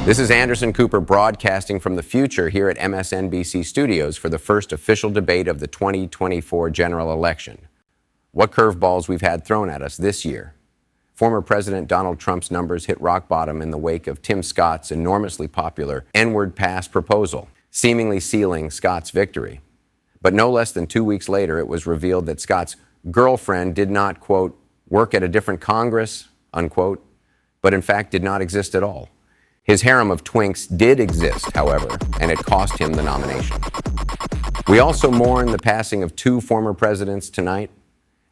This is Anderson Cooper broadcasting from the future here at MSNBC Studios for the first official debate of the 2024 general election. What curveballs we've had thrown at us this year. Former President Donald Trump's numbers hit rock bottom in the wake of Tim Scott's enormously popular N-word pass proposal, seemingly sealing Scott's victory. But no less than 2 weeks later, it was revealed that Scott's girlfriend did not, quote, work at a different Congress, unquote, but in fact did not exist at all. His harem of twinks did exist, however, and it cost him the nomination. We also mourn the passing of two former presidents tonight.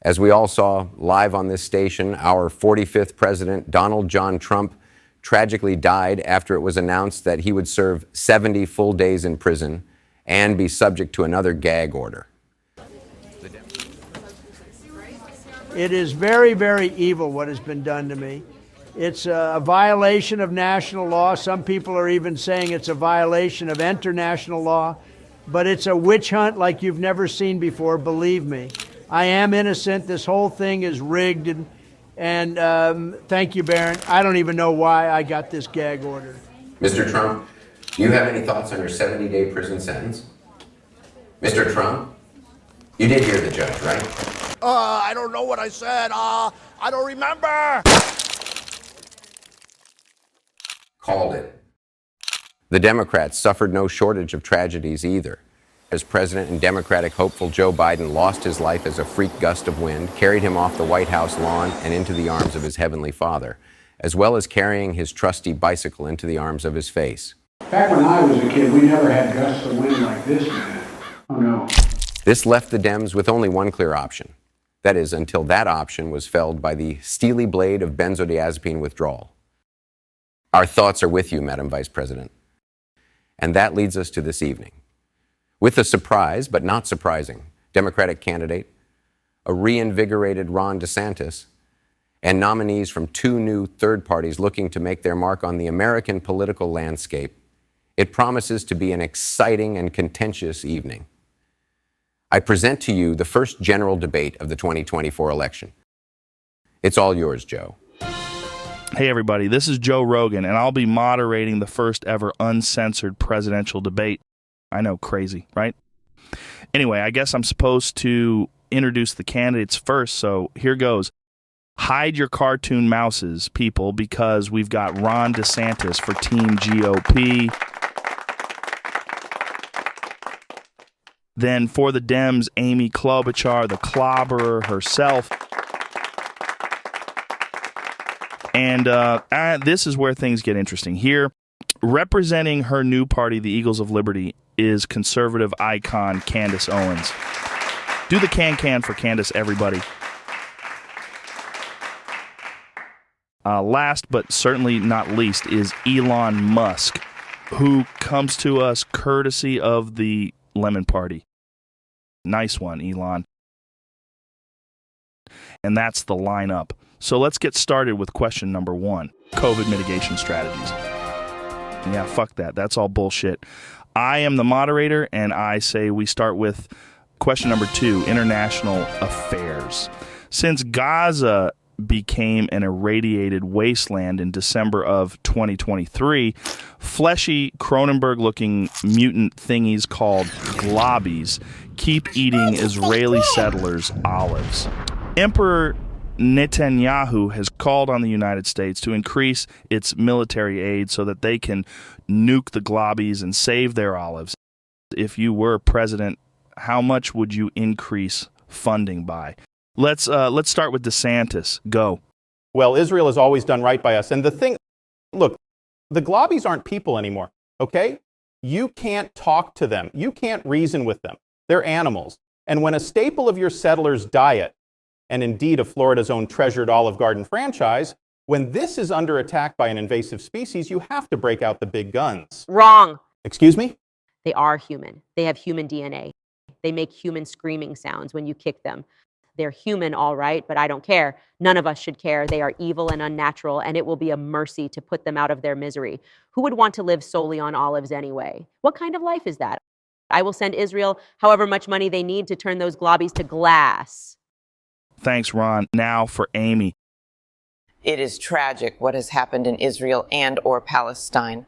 As we all saw live on this station, our 45th president, Donald John Trump, tragically died after it was announced that he would serve 70 full days in prison and be subject to another gag order. It is very, very evil what has been done to me. It's a violation of national law. Some people are even saying it's a violation of international law. But it's a witch hunt like you've never seen before, believe me. I am innocent. This whole thing is rigged. And thank you, Barron. I don't even know why I got this gag order. Mr. Trump, do you have any thoughts on your 70-day prison sentence? Mr. Trump, you did hear the judge, right? I don't know what I said. I don't remember. Called it. The Democrats suffered no shortage of tragedies either. As President and Democratic hopeful Joe Biden lost his life as a freak gust of wind carried him off the White House lawn and into the arms of his heavenly father, as well as carrying his trusty bicycle into the arms of his face. Back when I was a kid, we never had gusts of wind like this, man. Oh, no. This left the Dems with only one clear option. That is, until that option was felled by the steely blade of benzodiazepine withdrawal. Our thoughts are with you, Madam Vice President. And that leads us to this evening. With a surprise, but not surprising, Democratic candidate, a reinvigorated Ron DeSantis, and nominees from two new third parties looking to make their mark on the American political landscape, it promises to be an exciting and contentious evening. I present to you the first general debate of the 2024 election. It's all yours, Joe. Hey everybody, this is Joe Rogan, and I'll be moderating the first ever uncensored presidential debate. I know, crazy, right? Anyway, I guess I'm supposed to introduce the candidates first, so here goes. Hide your cartoon mouses, people, because we've got Ron DeSantis for Team GOP. Then for the Dems, Amy Klobuchar, the clobberer herself. And this is where things get interesting. Here, representing her new party, the Eagles of Liberty, is conservative icon Candace Owens. Do the can for Candace, everybody. Last but certainly not least is Elon Musk, who comes to us courtesy of the Lemon Party. Nice one, Elon. And that's the lineup. So let's get started with question number 1, COVID mitigation strategies. Yeah, fuck that. That's all bullshit. I am the moderator, and I say we start with question number 2, international affairs. Since Gaza became an irradiated wasteland in December of 2023, fleshy Cronenberg-looking mutant thingies called globbies keep eating Israeli settlers' olives. Emperor Netanyahu has called on the United States to increase its military aid so that they can nuke the globbies and save their olives. If you were president, how much would you increase funding by? Let's start with DeSantis. Go. Well, Israel has always done right by us. And the thing, look, the globbies aren't people anymore, okay? You can't talk to them. You can't reason with them. They're animals. And when a staple of your settlers' diet, and indeed of Florida's own treasured Olive Garden franchise, when this is under attack by an invasive species, you have to break out the big guns. Wrong. Excuse me? They are human. They have human DNA. They make human screaming sounds when you kick them. They're human, all right, but I don't care. None of us should care. They are evil and unnatural, and it will be a mercy to put them out of their misery. Who would want to live solely on olives anyway? What kind of life is that? I will send Israel however much money they need to turn those globbies to glass. Thanks, Ron. Now for Amy. It is tragic what has happened in Israel and or Palestine.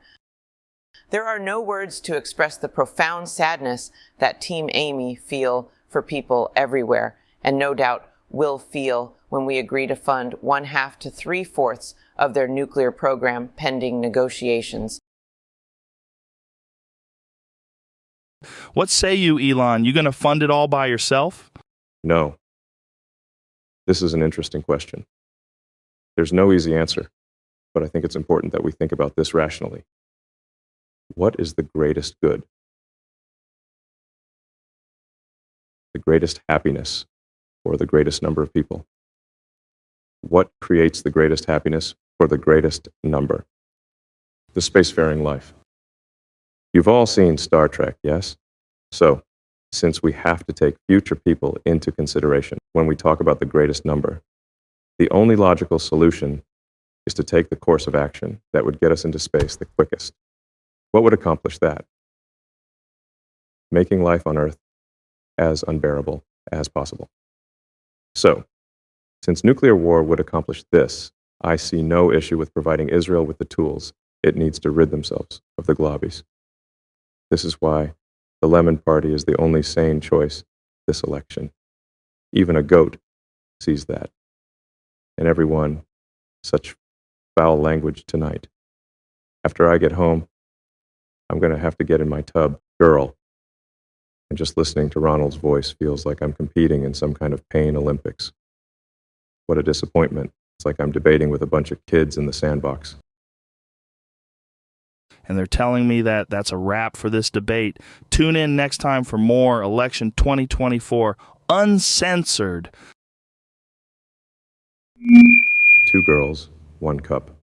There are no words to express the profound sadness that Team Amy feel for people everywhere, and no doubt will feel when we agree to fund 1/2 to 3/4 of their nuclear program pending negotiations. What say you, Elon? You going to fund it all by yourself? No. This is an interesting question. There's no easy answer, but I think it's important that we think about this rationally. What is the greatest good? The greatest happiness for the greatest number of people? What creates the greatest happiness for the greatest number? The spacefaring life. You've all seen Star Trek, yes? So, since we have to take future people into consideration when we talk about the greatest number, the only logical solution is to take the course of action that would get us into space the quickest. What would accomplish that? Making life on Earth as unbearable as possible. So, since nuclear war would accomplish this, I see no issue with providing Israel with the tools it needs to rid themselves of the globbies. This is why the Lemon Party is the only sane choice this election. Even a goat sees that. And everyone, such foul language tonight. After I get home, I'm going to have to get in my tub, girl. And just listening to Ronald's voice feels like I'm competing in some kind of pain Olympics. What a disappointment. It's like I'm debating with a bunch of kids in the sandbox. And they're telling me that that's a wrap for this debate. Tune in next time for more Election 2024 Uncensored. 2 girls, 1 cup.